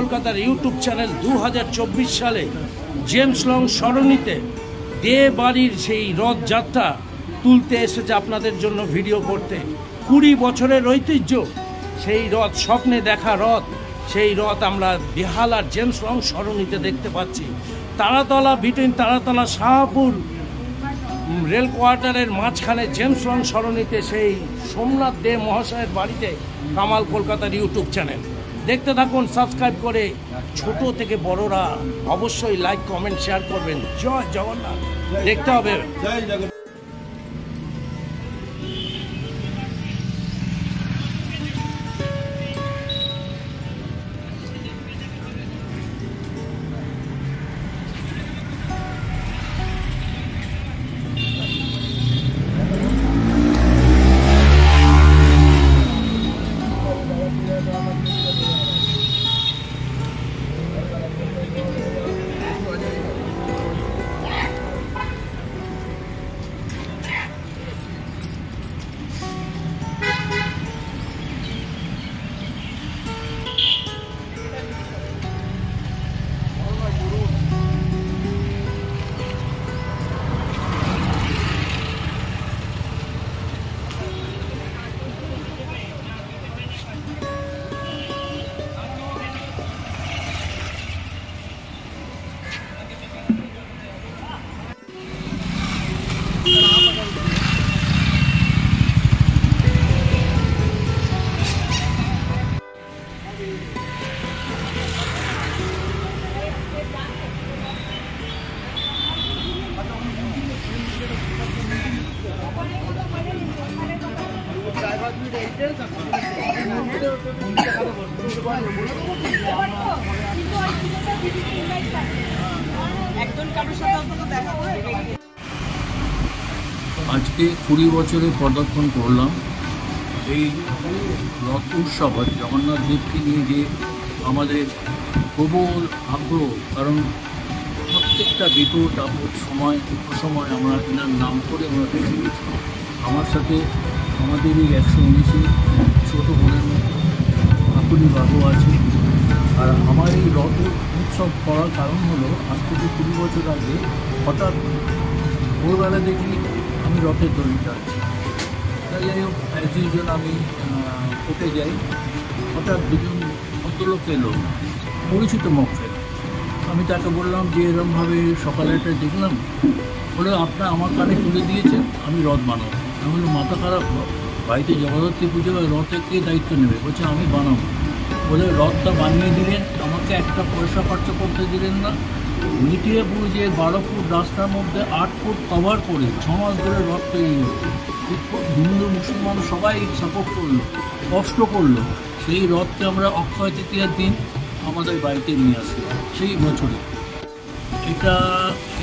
কলকাতার YouTube channel 2024 সালে James long সরণিতে দে বাড়ির সেই রথযাত্রা তুলতে এসেছে আপনাদের জন্য ভিডিও করতে। 20 বছরের ঐতিহ্য সেই রথ, স্বপ্নে দেখা রথ, সেই রথ আমরা বেহালার জেমস লং সরণিতে দেখতে পাচ্ছি। তারাতলা, বিটুইন তারাতলা শাহপুর রেল কোয়ার্টারের মাঝখানে জেমস লং সরণিতে সেই সোমনাথ দে মহাশয়ের বাড়িতে কামাল কলকাতার ইউটিউব চ্যানেল। দেখতে থাকুন, সাবস্ক্রাইব করে ছোট থেকে বড়রা অবশ্যই লাইক, কমেন্ট, শেয়ার করবেন। জয় জগন্নাথ। দেখতে হবে। আজকে 20 বছরে পদার্পণ করলাম এই রথ উৎসব। জগন্নাথ দেবকে নিয়ে যে আমাদের প্রবল আগ্রহ, কারণ প্রত্যেকটা বিপদ আপদ সময় সময় আমরা এনার নাম করে আমরা বেছে গেছি। আমার সাথে আমাদের এই 119 ছোটো বোনের কাকুলি বাবু আছে। আর আমার এই রথ উৎসব করার কারণ হলো, আজ থেকে 20 বছর আগে হঠাৎ ভোরবেলা দেখি আমি রথের দড়িটা আছি। তাই যাই হোক, অ্যাজ ইউজুয়াল আমি কোর্টে যাই। হঠাৎ দুজন ভদ্রলোক এলো, পরিচিত মুখ ফেলে। আমি তাকে বললাম যে এরকমভাবে সকালে একটা দেখলাম, বলে আপনার আমার কানে তুলে দিয়েছেন, আমি রথ বানাবো। আমি বললাম মাথা খারাপ, বাড়িতে জগদ্ধাত্রী পুজো হয়, রথে কে দায়িত্ব নেবে? বলছে আমি বানাবো। বলে রথটা বানিয়ে দিলেন, আমাকে একটা পয়সা খরচা করতে দিলেন না। মিটিয়ে বুঝিয়ে 12 ফুট রাস্তার মধ্যে 8 ফুট কভার করে 6 মাস ধরে রথ তৈরি হলো। হিন্দু মুসলমান সবাই সাপোর্ট করলো, কষ্ট করলো। সেই রথকে আমরা অক্ষয় তৃতীয়ার দিন আমাদের বাড়িতে নিয়ে আসি সেই বছরে।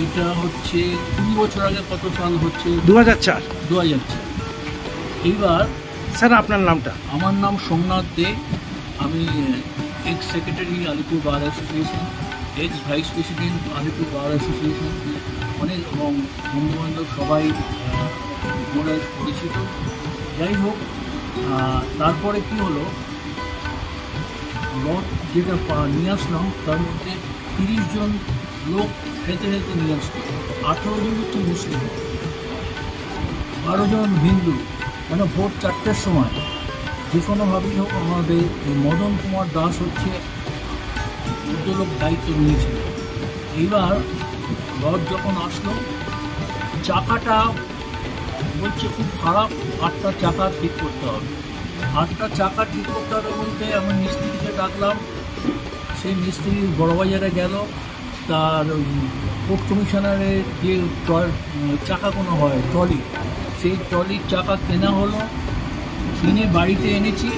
এটা হচ্ছে 20 বছর আগে। কত সাল হচ্ছে? 2004। এইবার স্যার আপনার নামটা? আমার নাম সোমনাথ দে। আমি ex secretary Alipore bar association, ex vice president Alipore bar association. অনেক এবং বন্ধুবান্ধব সবাই মনে পরিচিত। যাই হোক, তারপরে কি হলো, রথ যেটা নিয়ে আসলাম তার মধ্যে 30 জন লোক হেঁটে হেঁটে নিয়ে আসতো। 18 জন হচ্ছে মুসলিম, 12 জন হিন্দু। মানে ভোর 4টের সময় যে কোনোভাবেই হোক আমাদের এই মদন কুমার দাস হচ্ছে ভদ্রলোক দায়িত্ব নিয়েছিল। এইবার রথ যখন আসলো, চাকাটা বলছে খুব খারাপ, 8টা চাকা ঠিক করতে হবে। 8টা চাকা ঠিক করতে হবে বলতে আমি মিস্ত্রিকে ডাকলাম। সেই মিস্ত্রি বড়বাজারে গেল, তার পোর্ট কমিশনারের যে চাকাগুলো হয় ট্রলি, সেই ট্রলির চাকা কেনা হলো, কিনে বাড়িতে এনেছি।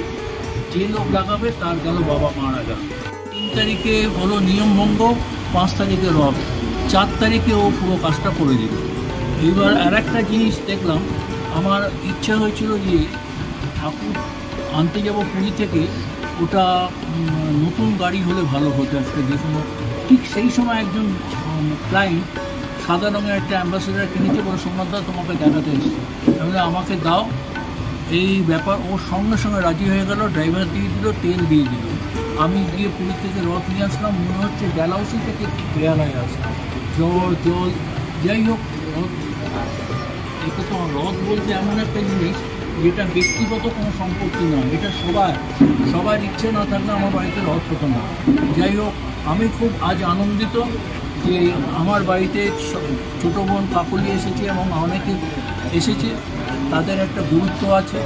যে লোক লাগাবে তার গেল বাবা মারা গেল। 3 তারিখে হলো নিয়মভঙ্গ, 5 তারিখে রথ, 4 তারিখে ও পুরো কাজটা করে দিল। এইবার আর একটা জিনিস দেখলাম, আমার ইচ্ছা হয়েছিল যে ঠাকুর আনতে যাব পুরী থেকে, ওটা নতুন গাড়ি হলে ভালো হতো আজকে দেখুন। ঠিক সেই সময় একজন ক্লায়েন্ট সাদা রঙের একটা অ্যাম্বাসেডার কিনেছে, বলে সোমনাথদা তোমাকে দেখাতে এসেছে। তাহলে আমাকে দাও। এই ব্যাপার ওর সঙ্গে সঙ্গে রাজি হয়ে গেল, ড্রাইভার দিয়ে দিল, তেল দিয়ে দিল। আমি গিয়ে পুরী থেকে রথ নিয়ে আসলাম, মনে হচ্ছে ডেলহাউসি থেকে বেহালায় আসলাম, জল জল। যাই হোক, রথ, এটা তো রথ বলতে এমন একটা জিনিস যেটা ব্যক্তিগত কোনো সম্পত্তি নয়, এটা সবার ইচ্ছে না থাকলে আমার বাড়িতে রথ হতো না। যাই হোক, আমি খুব আজ আনন্দিত যে আমার বাড়িতে ছোটো বোন কাকলি এসেছে এবং অনেকে এসেছে, তাদের একটা গুরুত্ব আছে।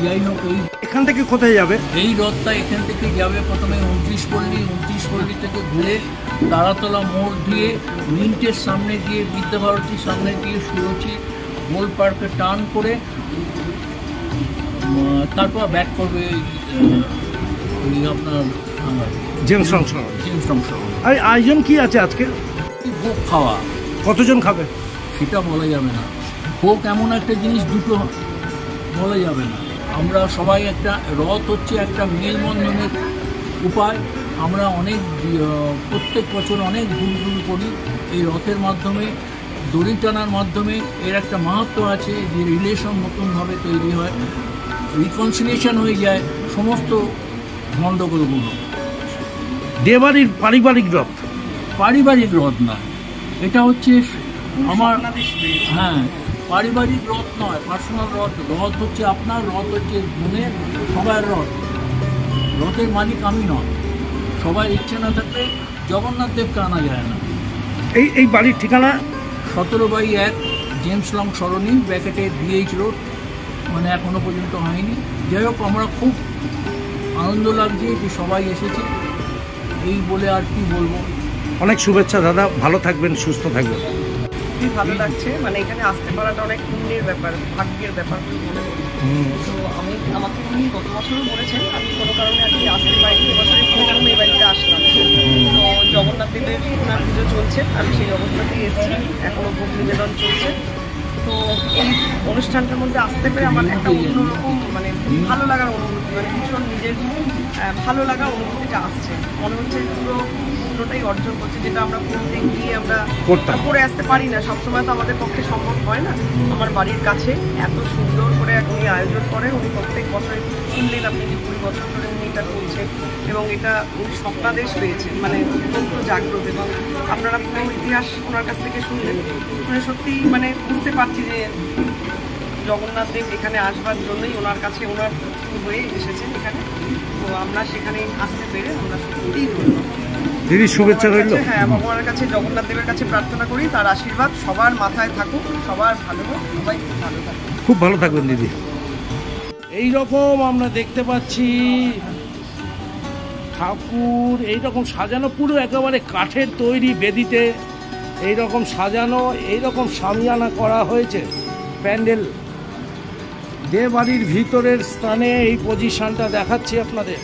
যাই হোক, এখান থেকে কোথায় যাবে? এই রথটা এখান থেকে যাবে প্রথমে 29 পল্লী থেকে ঘুরে তারাতলা মোড় দিয়ে মিন্টের সামনে গিয়ে বিদ্যাভারতীর সামনে গিয়ে সুরুচি গোল পার্কে টার্ন করে তারপর ব্যাক করবে ওই আপনার জেমস লং। আর আয়োজন কি আছে আজকে? ভোগ খাওয়া। কতজন খাবে সেটা বলা যাবে না। ভোগ এমন একটা জিনিস, দুটো বলা যাবে না। আমরা সবাই একটা, রথ হচ্ছে একটা মেলবন্ধনের উপায়। আমরা প্রত্যেক বছর অনেক ঘুরঘুর করি এই রথের মাধ্যমে, দড়ি টানার মাধ্যমে। এর একটা মাহাত্ম্য আছে যে রিলেশন নতুনভাবে তৈরি হয়, রিকনসিলিয়েশন হয়ে যায় সমস্ত গণ্ডগোলগুলো। দেবাড়ির পারিবারিক রথ? পারিবারিক রথ নয়, এটা হচ্ছে আমার, হ্যাঁ, পারিবারিক রথ নয়, পার্সোনাল রথ। রথ হচ্ছে আপনার, রথ হচ্ছে বোনের, সবার রথ। রথের মালিক আমি নয়। সবার ইচ্ছে না থাকলে জগন্নাথ দেবকে আনা যায় না। এই বাড়ির ঠিকানা 17/1 জেমস লং সরণি, ব্র্যাকেটে BH রোড, মানে এখনো পর্যন্ত হয়নি। যাই হোক, আমরা খুব আনন্দ লাগছে যে সবাই এসেছে, এই বলে আর কি বলবো। অনেক শুভেচ্ছা দাদা, ভালো থাকবেন, সুস্থ থাকবেন। খুবই ভালো লাগছে, মানে এখানে আসতে পারাটা অনেক পুণ্যের ব্যাপার, ভাগ্যের ব্যাপার মনে করি। তো আমাকে উনি গত বছরও বলেছেন, আমি কোনো কারণে আর কি আসতে পারিনি। এবছরে প্রথম এই বাড়িতে আসলাম। তো জগন্নাথ দেবের ওনার পুজো চলছে, আমি সেই অবস্থাতেই এসেছি, এখনও ভোগ নিবেদন চলছে। তো এই অনুষ্ঠানটার মধ্যে আসতে পেরে আমার একটা অন্যরকম মানে ভালো লাগার অনুভূতি, মানে ভীষণ নিজের ভালো লাগার অনুভূতিটা আসছে। মনে হচ্ছে পুরোটাই অর্জন করছে, যেটা আমরা পুরোতে গিয়ে আমরা করে আসতে পারি না, সবসময় তো আমাদের পক্ষে সম্ভব হয় না। আমার বাড়ির কাছে এত সুন্দর করে উনি আয়োজন করেন, উনি প্রত্যেক বছর শুনলেন আপনি যে 20 বছর ধরে উনি এটা করছেন, এবং এটা উনি স্বপ্নাদেশ পেয়েছেন, মানে অত্যন্ত জাগ্রত। এবং আপনারা পুরো ইতিহাস ওনার কাছ থেকে শুনলেন, শুনে সত্যি মানে বুঝতে পারছি যে জগন্নাথ দেব এখানে আসবার জন্যই ওনার কাছে ওনার হয়ে এসেছেন এখানে। তো আমরা সেখানে আসতে পেরে আমরা সত্যিই ধন্যবাদ। দিদি শুভেচ্ছা রইল। হ্যাঁ, ভগবানের কাছে, জগন্নাথ দেবের কাছে প্রার্থনা করি তার আশীর্বাদ সবার মাথায় থাকুক, সবার ভালো হোক, সবাই ভালো থাকুক। খুব ভালো থাকবেন দিদি। এইরকম আমরা দেখতে পাচ্ছি ঠাকুর এইরকম সাজানো, পুরো একেবারে কাঠের তৈরি বেদিতে এইরকম সাজানো, এইরকম সামিয়ানা করা হয়েছে প্যান্ডেল। দেবাড়ির ভিতরের স্থানে এই পজিশনটা দেখাচ্ছি আপনাদের।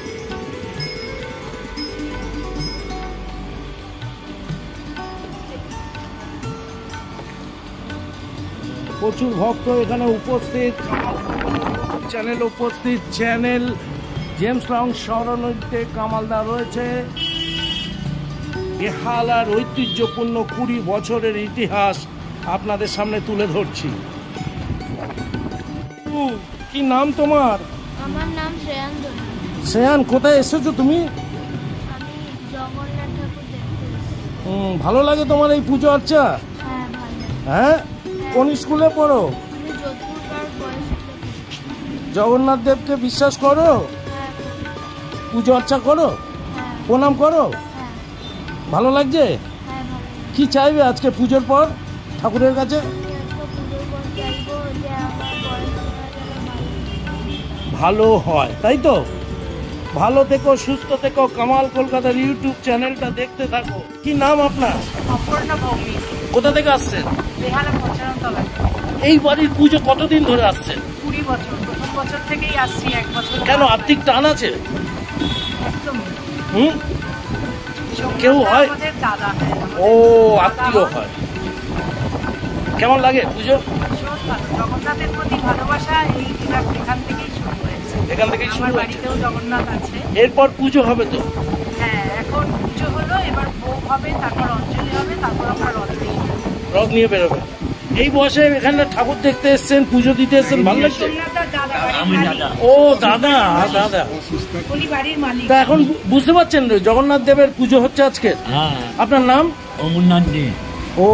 প্রচুর ভক্ত এখানে উপস্থিত, চ্যানেল জেমস লং সরণিতে কামালদা রয়েছে। বেহালার ঐতিহ্যপূর্ণ 20 বছরের ইতিহাস আপনাদের সামনে তুলে ধরছি। কি নাম তোমার? আমার নাম শ্রেয়ান। শ্রেয়ান, কোথায় এসেছো তুমি? আমি জগন্নাথ ঠাকুর দেখতে। ভালো লাগে তোমার এই পুজো আর্চা? হ্যাঁ, ভালো। হ্যাঁ, কোন স্কুলে পড়ো? আমি যোধপুর পার্ক বয়েজ স্কুলে। জগন্নাথ দেবকে বিশ্বাস করো? হ্যাঁ। পুজো আর্চা করো? হ্যাঁ। প্রণাম করো? হ্যাঁ। ভালো লাগছে? হ্যাঁ, ভালো। কি চাইবে আজকে পুজোর পর ঠাকুরের কাছে? পুজোর পর চাইবো যে আমার পড়াশোনা যেন ভালো হয়, তাই তো? ভালো থেকো, সুস্থ থেকো, কামাল কলকাতার ইউটিউব চ্যানেলটা দেখতে থাকো। কি নাম আপনার? অপর্ণা ভৌমিক, কোথা থেকে আসছেন? বেহালা পচারণতলা। এই বাড়ির পুজো কতদিন ধরে আসছেন? 20 বছর, প্রথম বছর থেকেই আসছি, 1 বছর। কেন, আর্থিক টান আছে? একদম। কেউ হয়? আমাদের দাদা। ও, আত্মীয় হয়। কেমন লাগে পুজো? ভীষণ ভালো, জগন্নাথের প্রতি ভালোবাসা এখান থেকেই শুরু হয়েছে। এখান থেকেই শুরু আমার হয়েছে। বাড়িতেও জগন্নাথ আছে। এরপর পুজো হবে তো? হ্যাঁ, এখন পুজো হলো, এবার ভোগ হবে, তারপর অঞ্জলি হবে, তারপর আমরা রথ নিয়ে রথ নিয়ে বেরোবে। এই বয়সে এখানে ঠাকুর দেখতে এসেছেন, পুজো দিতে এসেছেন, ভালো লাগছে? আমি দাদা। ও দাদা, দাদা। উনি বাড়ির মালিক। তা এখন বুঝতে পারছেন জগন্নাথ দেবের পুজো হচ্ছে আজকে? হ্যাঁ, আপনার নাম? অমরনাথ দে। ও,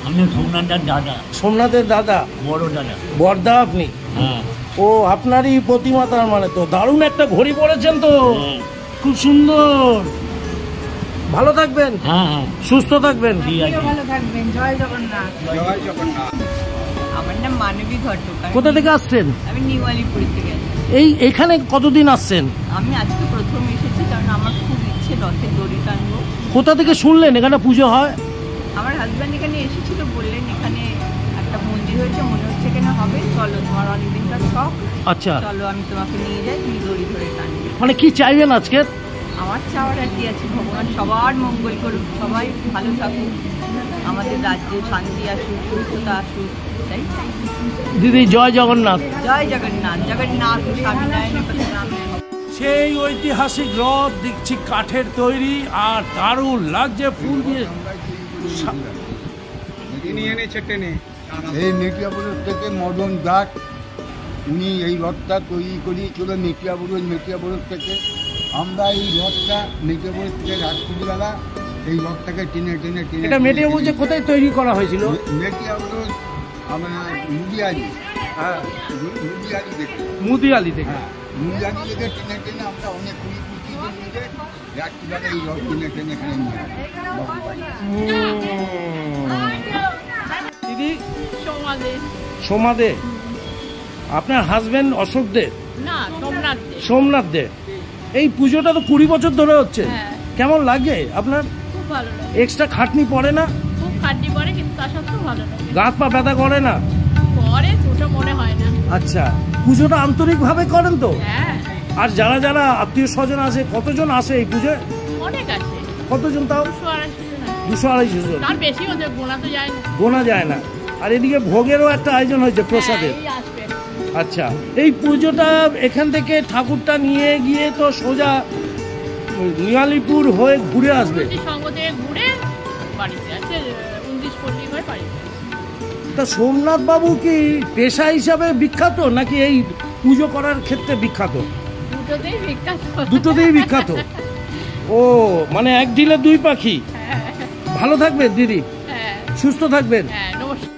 আমি সোমনাথের দাদা, সোমনাথের দাদা, বড় দাদা। বর্দা আপনি? হ্যাঁ, ও, আপনারই প্রতিমা তার মানে। তো দারুণ একটা ঘড়ি পড়েছেন তো, হ্যাঁ, খুব সুন্দর। ভালো থাকবেন, হ্যাঁ, হ্যাঁ, সুস্থ থাকবেন। ঠিক আছে। ভালো থাকবেন। জয় জগন্নাথ। জয় জগন্নাথ। আমার নাম মানবী ঘটক। কোথা থেকে আসছেন? আমি নিউ আলিপুর থেকে। এখানে কতদিন আসছেন? আমি আজকে প্রথম এসেছি, কারণ আমার খুব ইচ্ছে রথের দড়ি টানবো। কোথা থেকে শুনলেন এখানে পুজো হয়? আমার হাজব্যান্ড এখানে এসেছিল, বললেন এখানে একটা মন্দির হয়েছে, মনে হচ্ছে এখানে হবে, চলো তোমার অনেকদিনকার শখ, আচ্ছা, চলো আমি তোমাকে নিয়ে যাই, তুমি দড়ি ধরে টানবে। মানে কি চাইবেন আজকে? আমার চাওয়ার আর কি আছে, ভগবান সবার মঙ্গল করুক, সবাই ভালো থাকুক, আমাদের রাজ্যে শান্তি আসুক, সুস্থতা আসুক, তাই চাই। দিদি জয় জগন্নাথ। জয় জগন্নাথ। জগন্নাথ স্বামী নারায়ণ নাম। সেই ঐতিহাসিক রথ দেখছি কাঠের তৈরি, আর দারুণ লাগছে ফুল দিয়ে। এই মেটিয়াপুরের থেকে মদন দাস, উনি এই রথটা তৈরি করিয়েছিলেন মেটিয়াপুরের থেকে। আমরা এই রথটা মেটিয়াপুরের থেকে রাত্রিবেলা এই রথটাকে টেনে টেনে টেনে এটা মেটিয়াপুর যে কোথায় তৈরি করা হয়েছিল? মেটিয়াপুর আমরা মুদিয়ালি, হ্যাঁ মুদিয়ালি দেখে, মুদিয়ালি থেকে। হ্যাঁ মুদিয়ালি থেকে টেনে টেনে আমরা অনেক কুড়ি জন মিলে রাত্রিবেলা এই রথ টেনে টেনে এখানে নিয়ে আসি বাবুর বাড়ি। দিদি সোমাদে। সোমাদে, আপনার হাজবেন্ড অশোক দে? না, সোমনাথ দে। সোমনাথ দে। এই পুজোটা তো 20 বছর ধরে হচ্ছে, হ্যাঁ। কেমন লাগে আপনার? খুব ভালো লাগে, এক্সট্রা খাটনি পড়ে না? খুব খাটনি পড়ে, কিন্তু তার সত্ত্বেও ভালো লাগে। গাত পা ব্যথা করে না? পরে ওটা মনে হয় না। আচ্ছা, পুজোটা আন্তরিক ভাবে করেন তো? হ্যাঁ, আর যারা যারা আত্মীয় স্বজন আসে, কতজন আসে এই পুজোয়? অনেক আছে, কতজন তাও? 200-250 জন আছে। 200-250 জন। তার বেশি হচ্ছে, গোনা তো যায় না। গোনা যায় না। আর এদিকে ভোগেরও একটা আয়োজন হয়েছে, প্রসাদের। হ্যাঁ, এই আসবে। আচ্ছা, এই পুজোটা এখান থেকে ঠাকুরটা নিয়ে গিয়ে তো সোজা নিয়ালিপুর হয়ে ঘুরে আসবে। সঙ্গ থেকে ঘুরে বাড়িতে আছে, 19-20 হয়ে বাড়িতে আসে। তা সোমনাথ বাবু কি পেশা হিসাবে বিখ্যাত, নাকি এই পুজো করার ক্ষেত্রে বিখ্যাত? দুটোতেই বিখ্যাত। দুটোতেই বিখ্যাত। ও, মানে এক ঢিলে দুই পাখি। ভালো থাকবেন দিদি, হ্যাঁ, সুস্থ থাকবেন। হ্যাঁ, নমস্কার।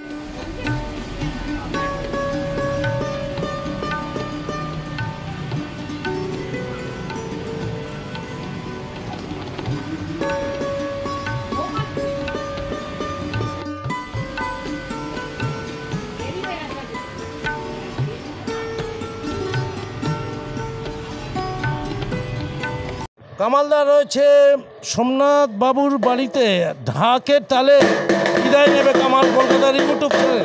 কামালদা রয়েছে সোমনাথ বাবুর বাড়িতে, ঢাকের তালে বিদায় নেবে কামাল কলকাতা রিপোর্ট করে।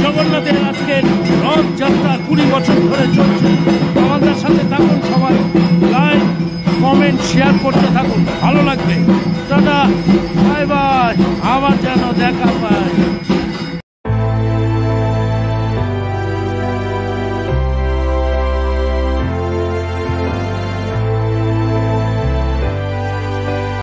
জগন্নাথের আজকের রথযাত্রা 20 বছর ধরে চলছে। আমাদের সাথে থাকুন, সবাই লাইক কমেন্ট শেয়ার করতে থাকুন, ভালো লাগবে। দাদা বাই বাই, আবার যেন দেখা পাই।